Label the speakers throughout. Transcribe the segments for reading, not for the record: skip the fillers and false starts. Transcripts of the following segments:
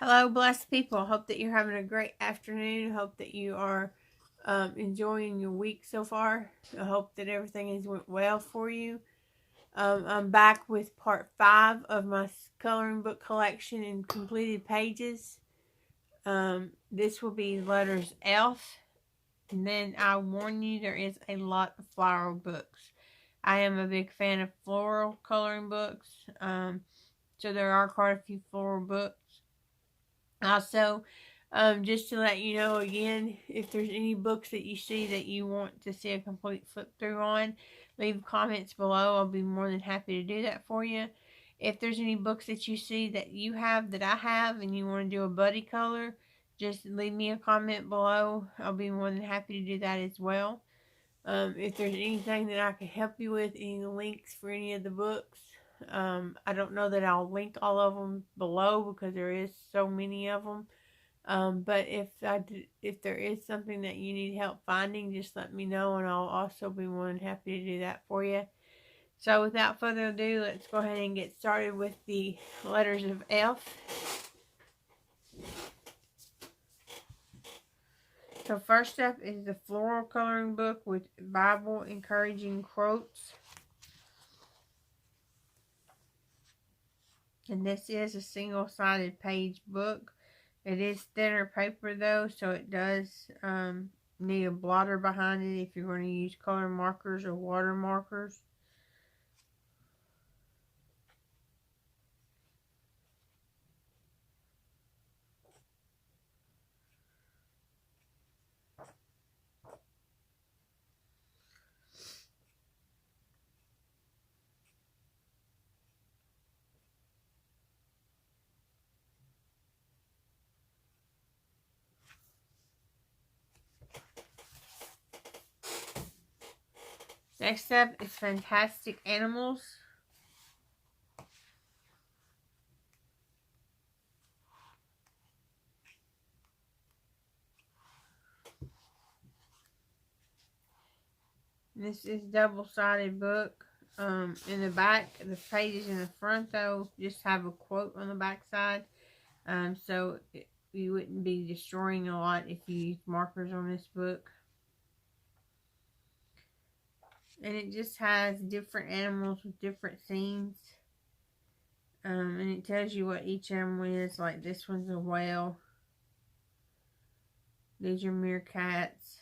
Speaker 1: Hello, blessed people. Hope that you're having a great afternoon. Hope that you are enjoying your week so far. I hope that everything has went well for you. I'm back with part 5 of my coloring book collection in completed pages. This will be letters F. And then I warn you, there is a lot of floral books. I am a big fan of floral coloring books. So there are quite a few floral books. Also, just to let you know again, if there's any books that you see that you want to see a complete flip through on, leave comments below. I'll be more than happy to do that for you. If there's any books that you see that you have that I have and you want to do a buddy color, just leave me a comment below. I'll be more than happy to do that as well. If there's anything that I can help you with, any links for any of the books, I don't know that I'll link all of them below because there is so many of them. But if there is something that you need help finding, just let me know, and I'll also be more than happy to do that for you. So without further ado, let's go ahead and get started with the letters of F. So first up is the floral coloring book with Bible encouraging quotes. And this is a single-sided page book. It is thinner paper though, so it does need a blotter behind it if you're going to use color markers or water markers. Next up is Fantastic Animals. This is double-sided book. In the back, the pages in the front though just have a quote on the back side. So you wouldn't be destroying a lot if you use markers on this book. And it just has different animals with different scenes. And it tells you what each animal is. Like this one's a whale. These are meerkats,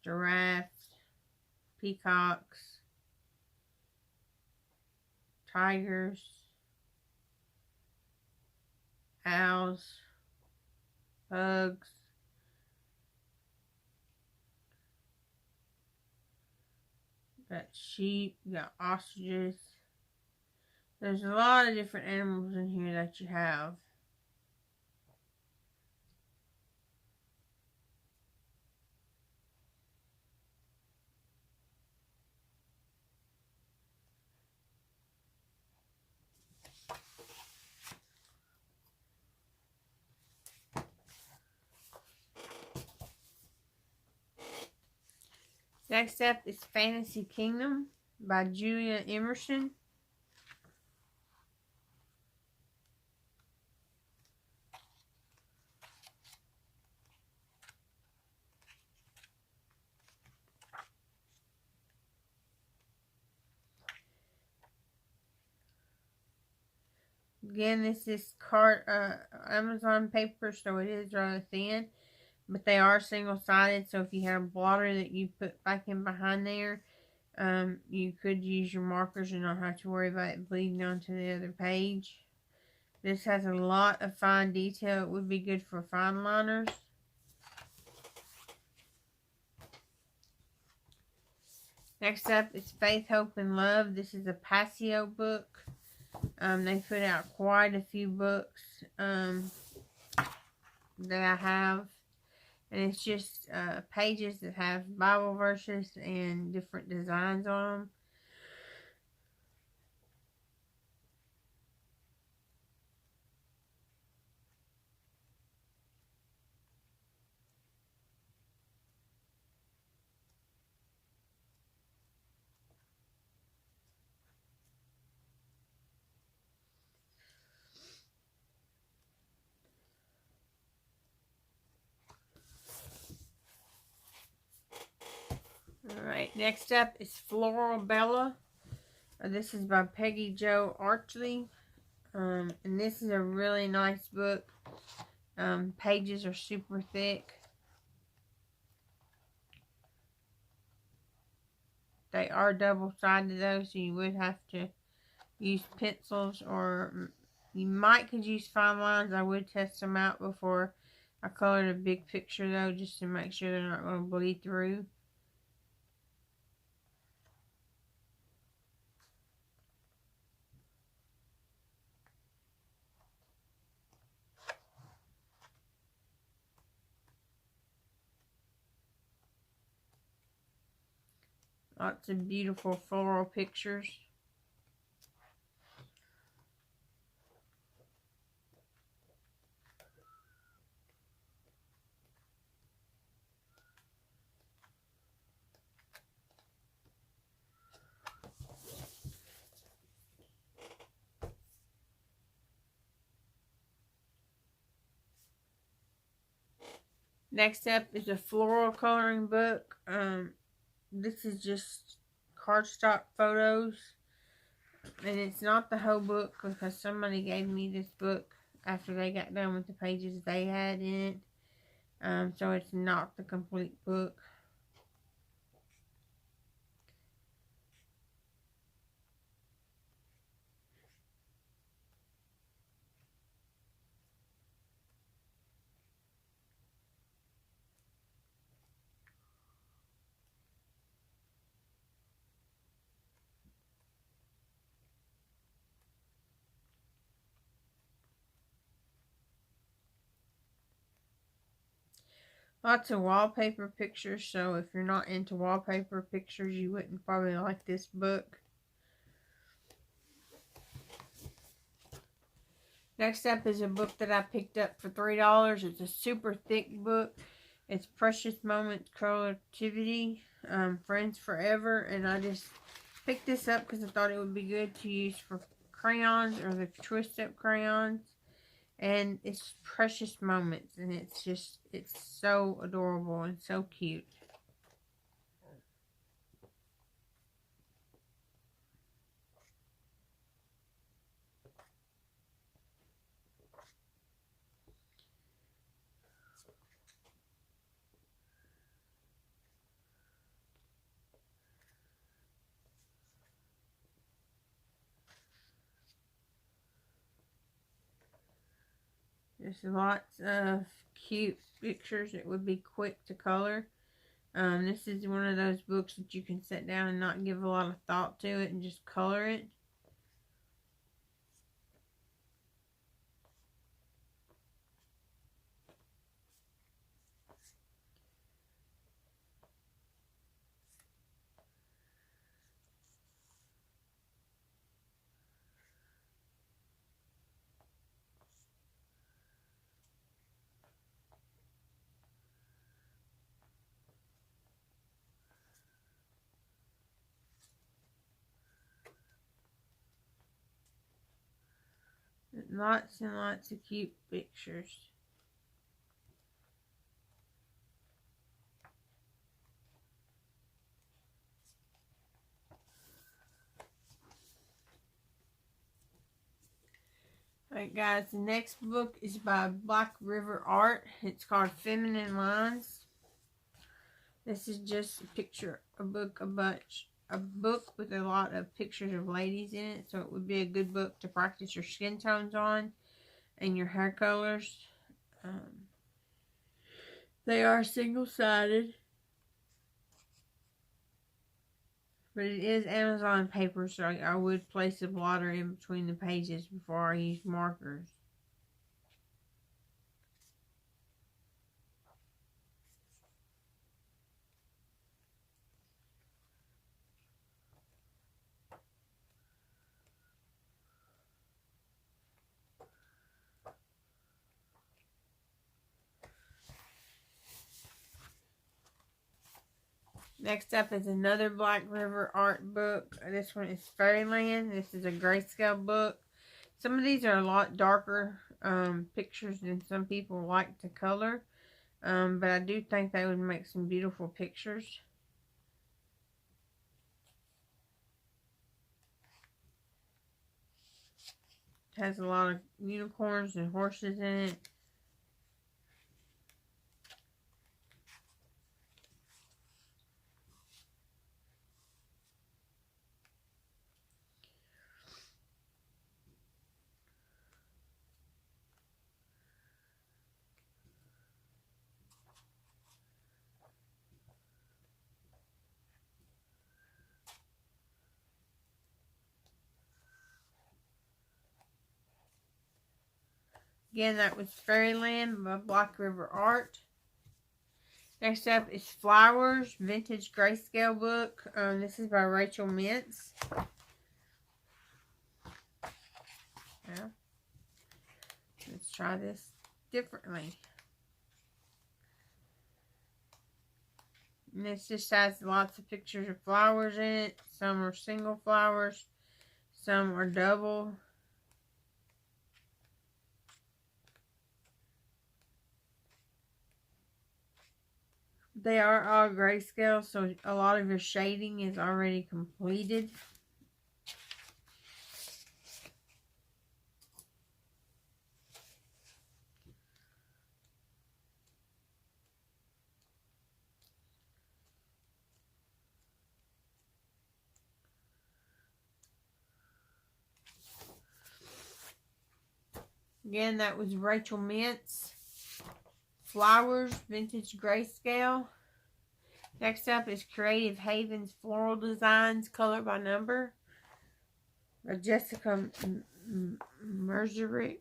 Speaker 1: giraffes, peacocks, tigers, owls, pugs, got sheep, got ostriches. There's a lot of different animals in here that you have. Next up is Fantasy Kingdom by Julia Emerson. Again, this is Amazon paper, so it is rather thin. But they are single-sided, so if you have blotter that you put back in behind there, you could use your markers and not have to worry about it bleeding onto the other page. This has a lot of fine detail. It would be good for fine liners. Next up is Faith, Hope, and Love. This is a Passio book. They put out quite a few books that I have. And it's just pages that have Bible verses and different designs on them. Next up is Floral Bella. This is by Peggy Jo Archley. And this is a really nice book. Pages are super thick. They are double-sided though, so you would have to use pencils, or you could use fine lines. I would test them out before I colored a big picture though, just to make sure they're not going to bleed through. Lots of beautiful floral pictures. Next up is a floral coloring book. This is just cardstock photos. And it's not the whole book, because somebody gave me this book after they got done with the pages they had in it. So it's not the complete book. Lots of wallpaper pictures, so if you're not into wallpaper pictures, you wouldn't probably like this book. Next up is a book that I picked up for $3. It's a super thick book. It's Precious Moments Creativity, Friends Forever, and I just picked this up because I thought it would be good to use for crayons or the twist-up crayons. And it's Precious Moments, and it's so adorable and so cute. There's lots of cute pictures. It would be quick to color. This is one of those books that you can sit down and not give a lot of thought to it and just color it. Lots and lots of cute pictures. Alright guys, the next book is by Black River Art. It's called Feminine Lines. This is just a book with a lot of pictures of ladies in it. So it would be a good book to practice your skin tones on and your hair colors. They are single-sided. But it is Amazon paper, so I would place a blotter in between the pages before I use markers. Next up is another Black River Art book. This one is Fairyland. This is a grayscale book. Some of these are a lot darker pictures than some people like to color. But I do think they would make some beautiful pictures. Has a lot of unicorns and horses in it. Again, that was Fairyland by Black River Art. Next up is Flowers, Vintage Grayscale book. This is by Rachel Mintz. Yeah. Let's try this differently. And this just has lots of pictures of flowers in it. Some are single flowers. Some are double. They are all grayscale, so a lot of your shading is already completed. Again, that was Rachel Mintz. Flowers, Vintage Grayscale. Next up is Creative Haven's Floral Designs, Color by Number, by Jessica Merzerich.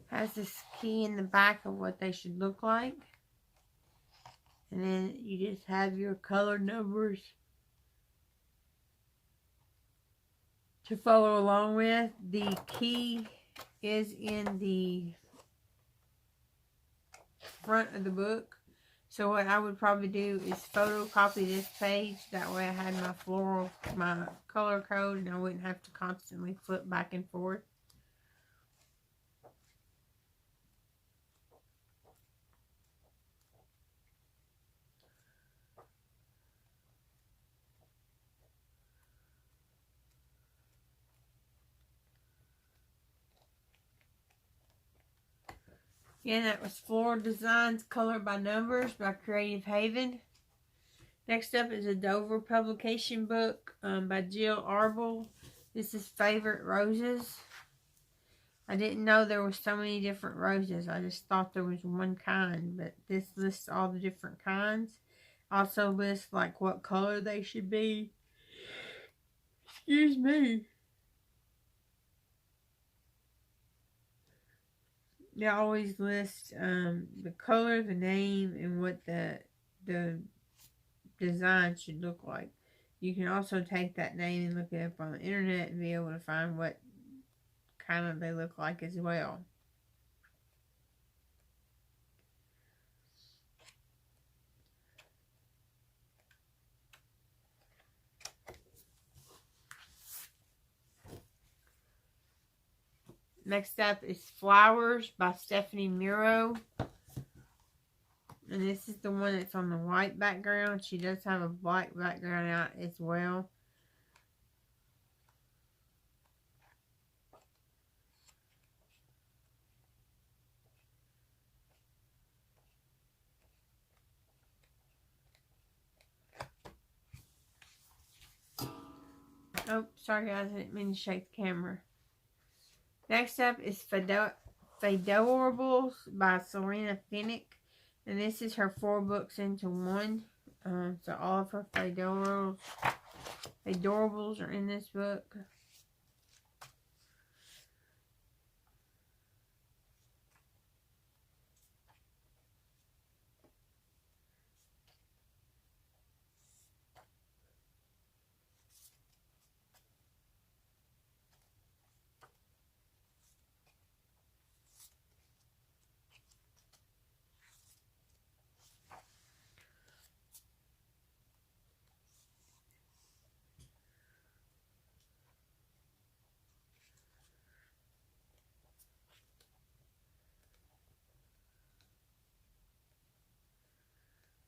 Speaker 1: Has this key in the back of what they should look like. And then you just have your color numbers to follow along with. The key is in the front of the book. So what I would probably do is photocopy this page. That way I had my color code, and I wouldn't have to constantly flip back and forth. Again, that was Floral Designs, Color by Numbers by Creative Haven. Next up is a Dover publication book by Jill Arbel. This is Favorite Roses. I didn't know there were so many different roses. I just thought there was one kind, but this lists all the different kinds. Also lists like what color they should be. Excuse me. They always list the color, the name, and what the design should look like. You can also take that name and look it up on the internet and be able to find what kind of they look like as well. Next up is Flowers by Stephanie Miro. And this is the one that's on the white background. She does have a black background out as well. Oh, sorry guys, I didn't mean to shake the camera. Next up is Fadorables by Selena Finnick. And this is her 4 books into one. So all of her Fadorables are in this book.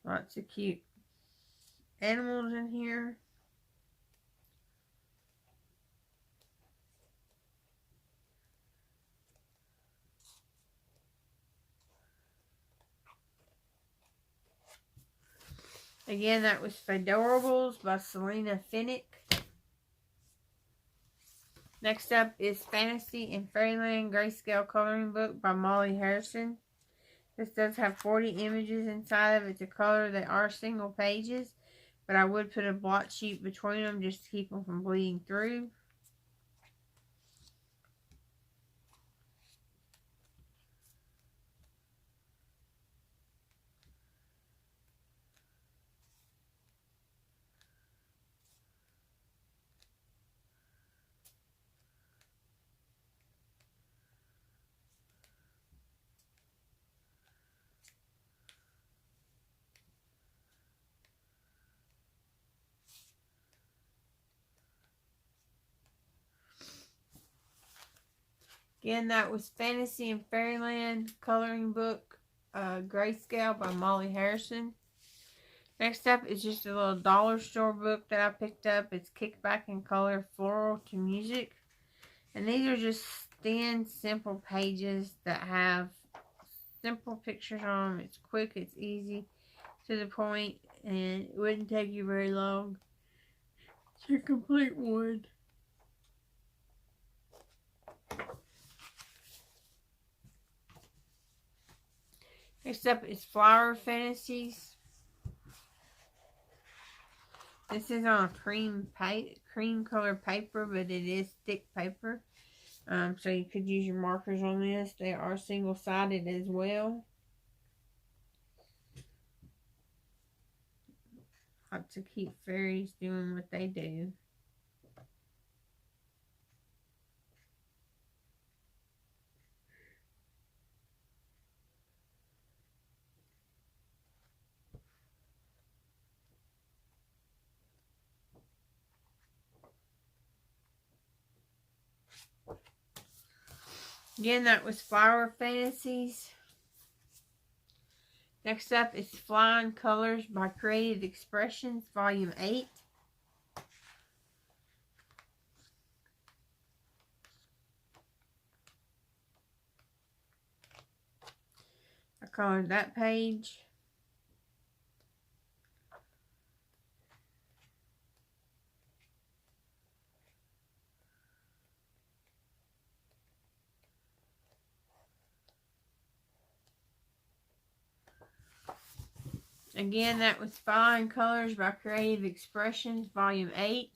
Speaker 1: Lots of cute animals in here. Again, that was Fadorables by Selena Finnick. Next up is Fantasy and Fairyland Grayscale Coloring Book by Molly Harrison. This does have 40 images inside of it to color. They are single pages, but I would put a blot sheet between them just to keep them from bleeding through. Again, that was Fantasy and Fairyland Coloring Book, Grayscale by Molly Harrison. Next up is just a little dollar store book that I picked up. It's Kickback in Color, Floral to Music. And these are just thin, simple pages that have simple pictures on them. It's quick, it's easy, to the point, and it wouldn't take you very long to complete one. Next up is Floral Fantasies. This is on a cream color paper, but it is thick paper. So you could use your markers on this. They are single-sided as well. How to keep fairies doing what they do. Again, that was Flower Fantasies. Next up is Flying Colors by Creative Expressions, Volume 8. I colored that page. Again, that was Flying Colors by Creative Expressions, Volume 8.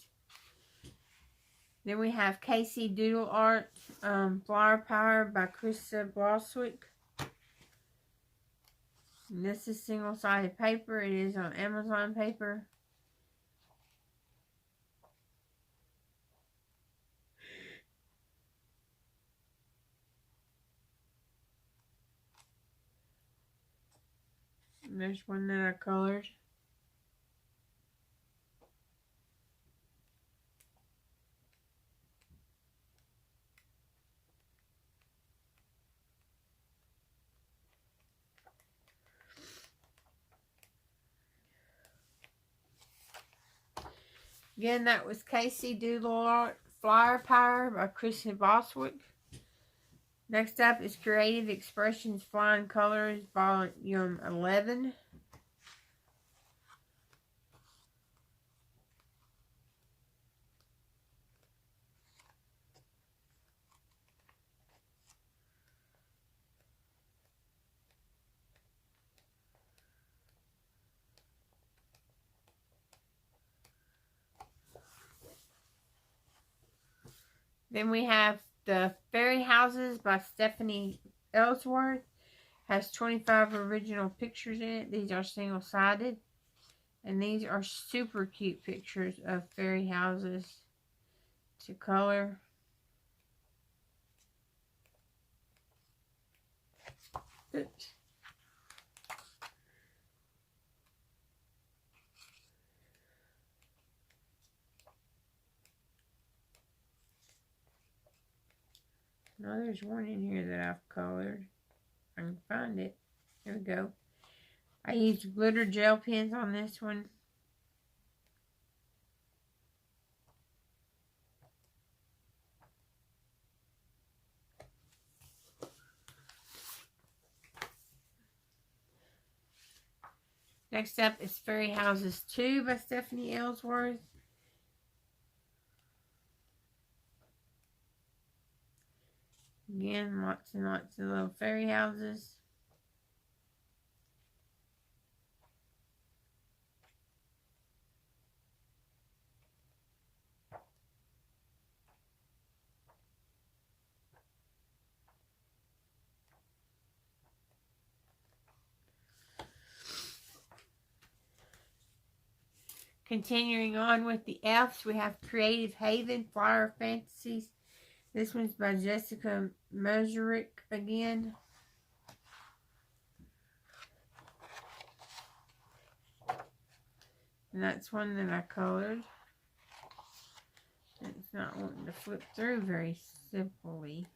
Speaker 1: Then we have Casey Doodle Art, Flower Power by Krista Bloswick. And this is single-sided paper. It is on Amazon paper. And there's one that I colored. Again, that was Casey Doodle Art, Flower Power by Krista Boswick. Next up is Creative Expressions Flying Colors, Volume 11. Then we have the Fairy Houses by Stephanie Ellsworth. Has 25 original pictures in it. These are single-sided. And these are super cute pictures of fairy houses to color. Oops. No, there's one in here that I've colored. I can find it. There we go. I used glitter gel pens on this one. Next up is Fairy Houses 2 by Stephanie Ellsworth. Again, lots and lots of little fairy houses. Continuing on with the elves, we have Creative Haven, Floral Fantasies. This one's by Jessica Mozurick again. And that's one that I colored. It's not wanting to flip through very simply.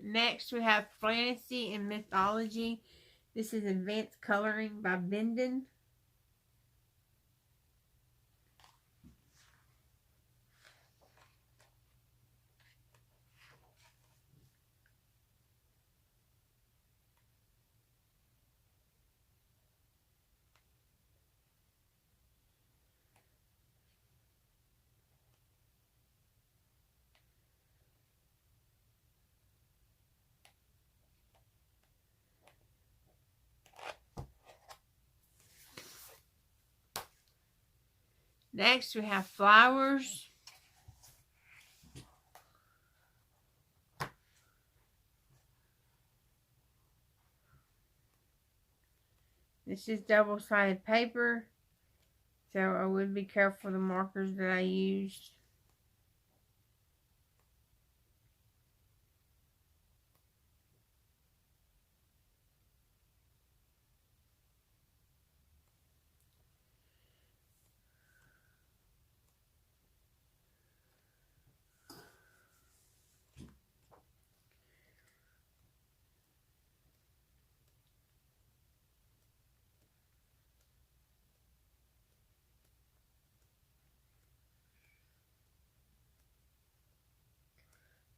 Speaker 1: Next, we have Fantasy and Mythology. This is Advanced Coloring by Bendon. Next, we have Flowers. This is double-sided paper, so I would be careful of the markers that I used.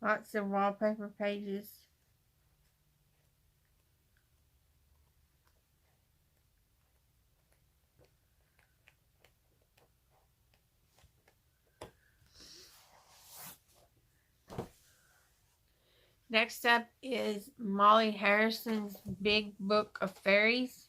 Speaker 1: Lots of wallpaper pages. Next up is Molly Harrison's Big Book of Fairies.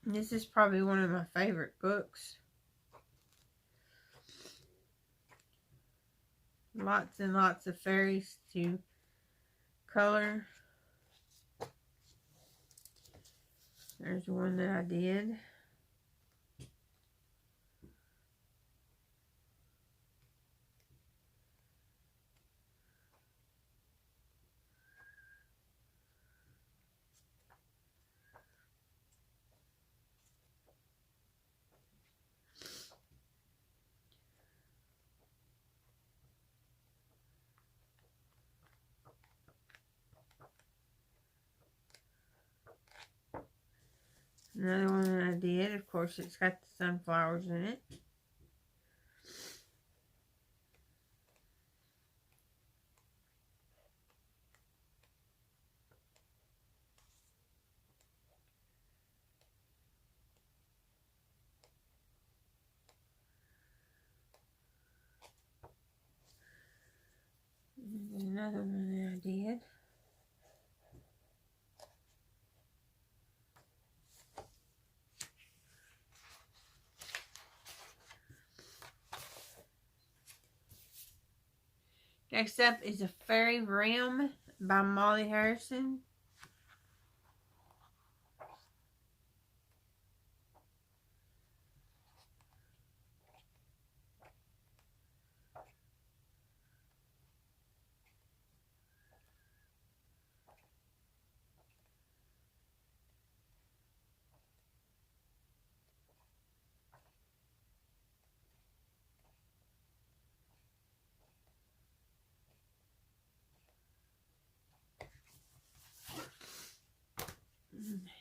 Speaker 1: This is probably one of my favorite books. Lots and lots of fairies to color. There's one that I did. Another one that I did. Of course, it's got the sunflowers in it. Another one that I did. Next up is A Fairy Realm by Molly Harrison.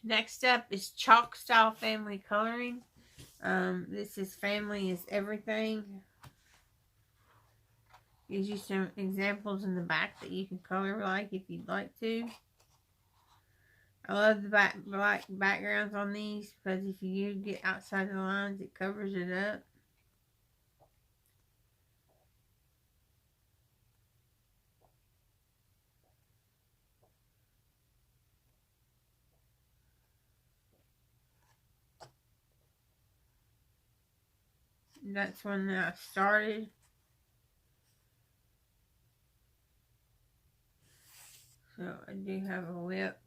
Speaker 1: Next up is Chalk Style Family Coloring. This is Family is Everything. Gives you some examples in the back that you can color like if you'd like to. I love the black backgrounds on these because if you get outside the lines, it covers it up. That's one that I started. So I do have a whip.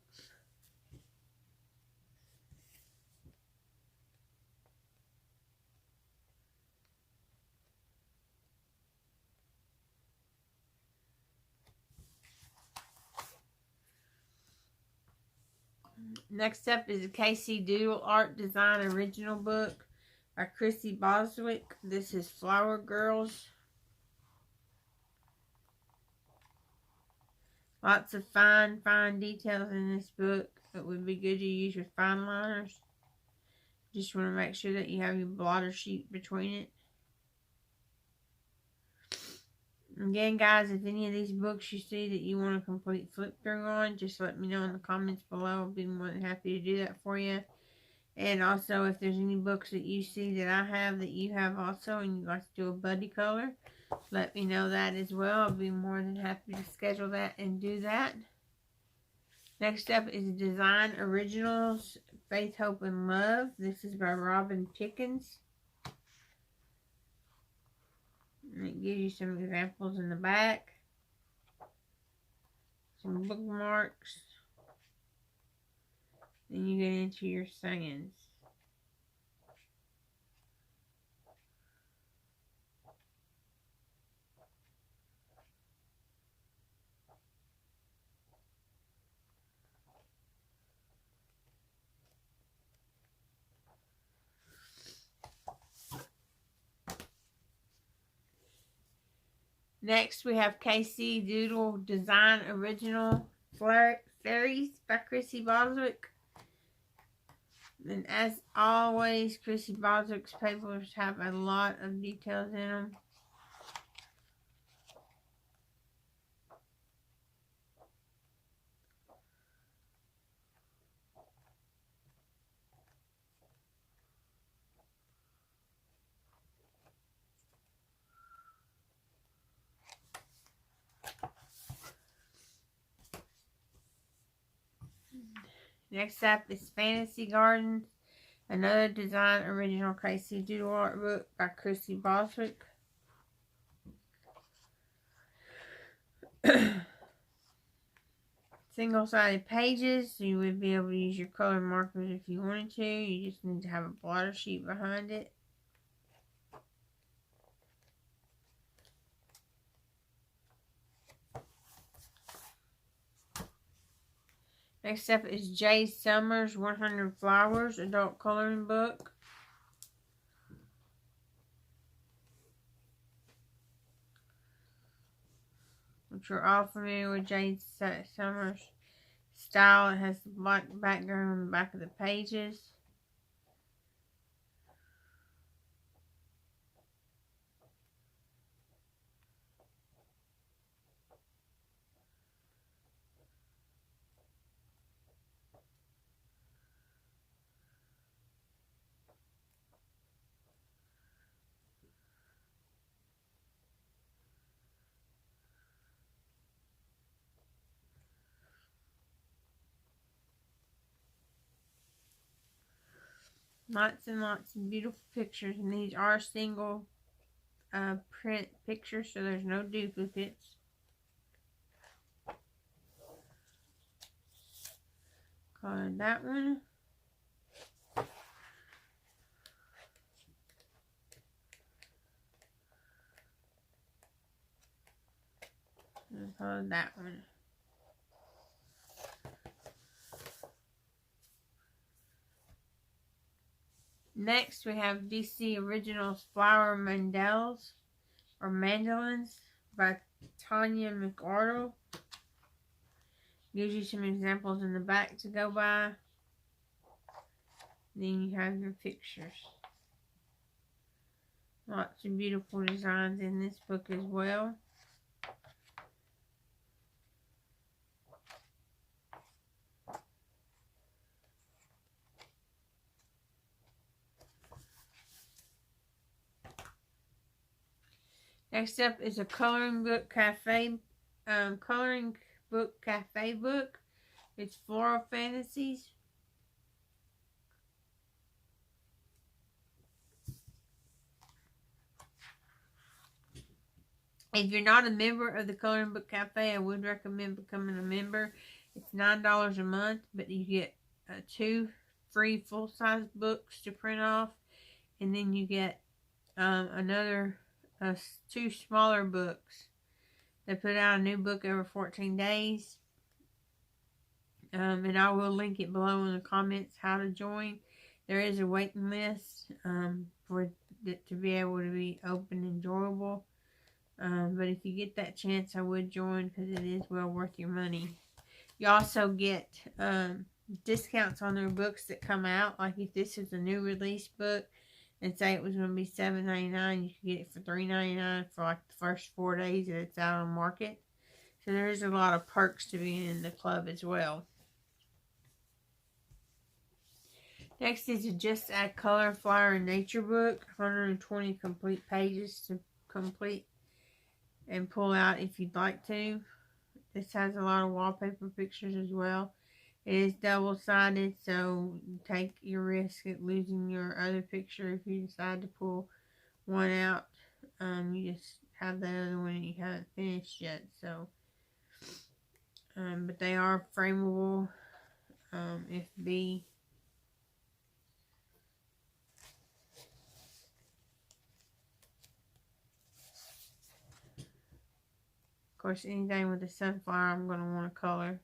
Speaker 1: Next up is a KC Doodle Art Design Original Book by Chrissy Boswick. This is Flower Girls. Lots of fine details in this book. It would be good to use with fine liners. Just want to make sure that you have your blotter sheet between it. Again, guys, if any of these books you see that you want a complete flip through on, just let me know in the comments below. I'll be more than happy to do that for you. And also, if there's any books that you see that I have that you have also and you'd like to do a buddy color, let me know that as well. I'll be more than happy to schedule that and do that. Next up is Design Originals, Faith, Hope, and Love. This is by Robin Pickens. And it gives you some examples in the back. Some bookmarks. Then you get into your sayings. Next, we have KC Doodle Design Original Fairies by Chrissy Boswick. And as always, Chrissy Boswick's papers have a lot of details in them. Next up is Fantasy Gardens, another design original KC Doodle art book by Chrissy Boswick. Single-sided pages, so you would be able to use your color markers if you wanted to. You just need to have a blotter sheet behind it. Next up is Jay Summers' 100 Flowers adult coloring book. Which you're all familiar with Jay Summers' style. It has the black background on the back of the pages. Lots and lots of beautiful pictures, and these are single print pictures, so there's no duplicates. Colored that one. And colored that one. Next, we have DC Originals Flower Mandels or Mandolins by Tanya McArdle. Gives you some examples in the back to go by. Then you have your pictures. Lots of beautiful designs in this book as well. Next up is a coloring book cafe book. It's Floral Fantasies. If you're not a member of the Coloring Book Cafe, I would recommend becoming a member. It's $9 a month, but you get 2 free full-size books to print off, and then you get another 2 smaller books. They put out a new book every 14 days, and I will link it below in the comments how to join. There is a waiting list for it to be able to be open and enjoyable. But if you get that chance, I would join because it is well worth your money. You also get discounts on their books that come out. Like if this is a new release book and say it was going to be $7.99, you can get it for $3.99 for like the first 4 days that it's out on the market. So there's a lot of perks to being in the club as well. Next is a Just Add Color, Flower, and Nature book. 120 complete pages to complete and pull out if you'd like to. This has a lot of wallpaper pictures as well. It is double-sided, so take your risk at losing your other picture if you decide to pull one out. You just have the other one and you haven't finished yet. So, but they are frameable if be. Of course, anything with a sunflower, I'm going to want to color.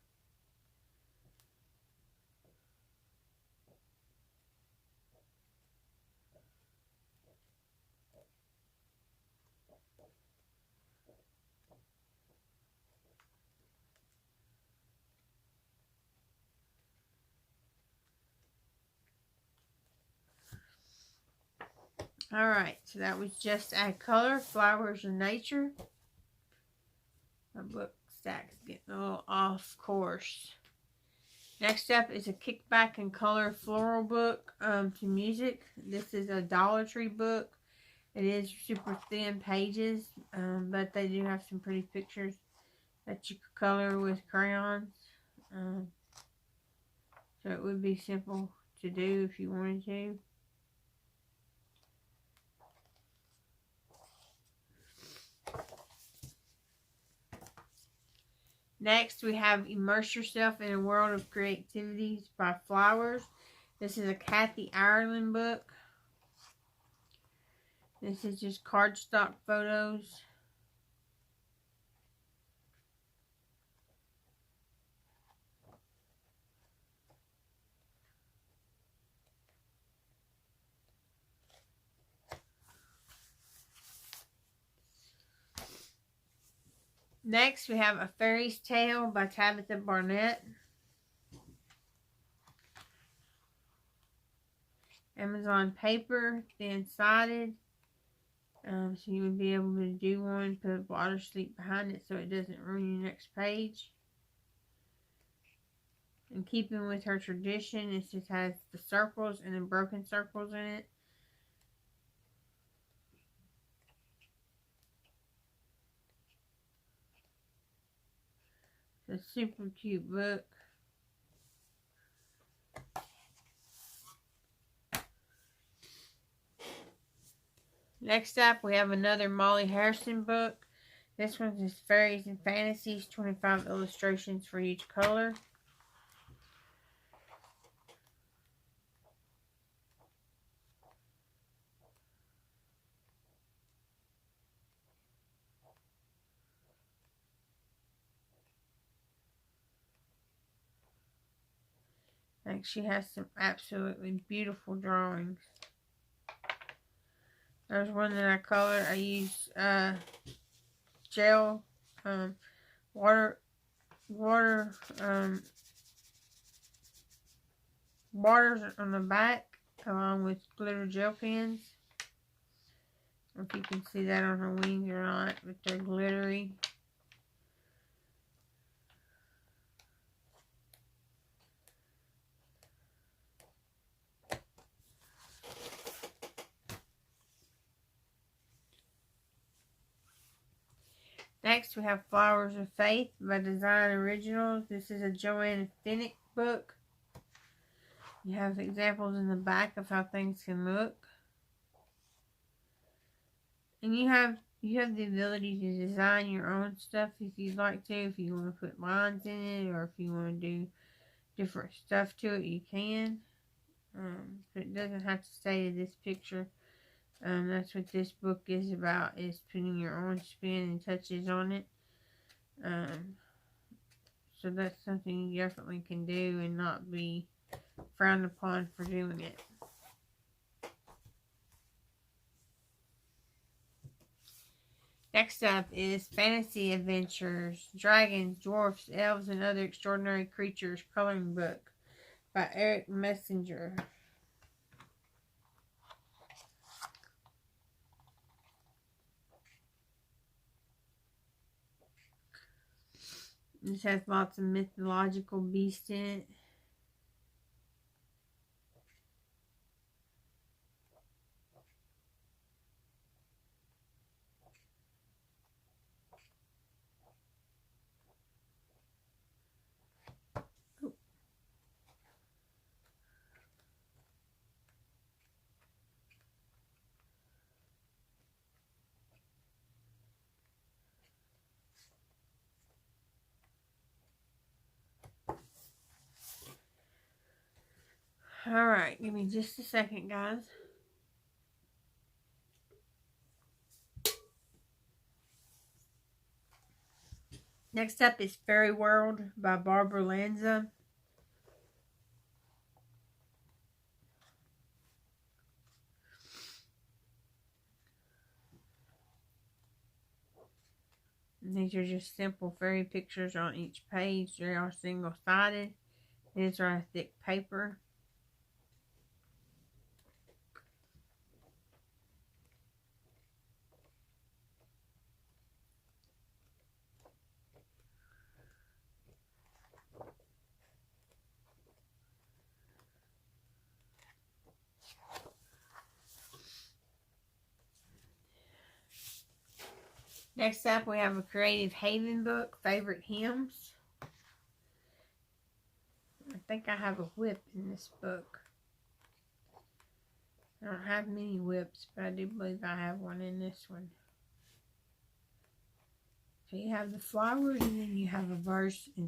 Speaker 1: Alright, so that was Just Add Color, Flowers and Nature. My book stack's getting a little off course. Next up is a Kickback and Color Floral book to music. This is a Dollar Tree book. It is super thin pages, but they do have some pretty pictures that you could color with crayons. So it would be simple to do if you wanted to. Next, we have Immerse Yourself in a World of Creativities by Flowers. This is a Kathy Ireland book. This is just cardstock photos. Next, we have A Fairy's Tale by Tabitha Barnett. Amazon paper, thin-sided. So you would be able to do one, put a water sleep behind it so it doesn't ruin your next page. In keeping with her tradition, it just has the circles and then broken circles in it. It's a super cute book. Next up, we have another Molly Harrison book. This one is Fairies and Fantasies, 25 illustrations for each color. Like she has some absolutely beautiful drawings. There's one that I colored. I used gel, waters on the back, along with glitter gel pens. I don't know if you can see that on her wings or not, but they're glittery. Next, we have Flowers of Faith by Design Originals. This is a Joanne Finnick book. You have examples in the back of how things can look. And you have the ability to design your own stuff if you'd like to. If you want to put lines in it, or if you want to do different stuff to it, you can. But it doesn't have to stay to this picture. That's what this book is about, is putting your own spin and touches on it. So that's something you definitely can do and not be frowned upon for doing it. Next up is Fantasy Adventures, Dragons, Dwarfs, Elves, and Other Extraordinary Creatures coloring book by Eric Messenger. This has lots of mythological beasts in it. Alright, give me just a second, guys. Next up is Fairy World by Barbara Lanza. And these are just simple fairy pictures on each page. They are single-sided. These are thick paper. Next up, we have a Creative Haven book, Favorite Hymns. I think I have a whip in this book. I don't have many whips, but I do believe I have one in this one. So you have the flowers, and then you have a verse and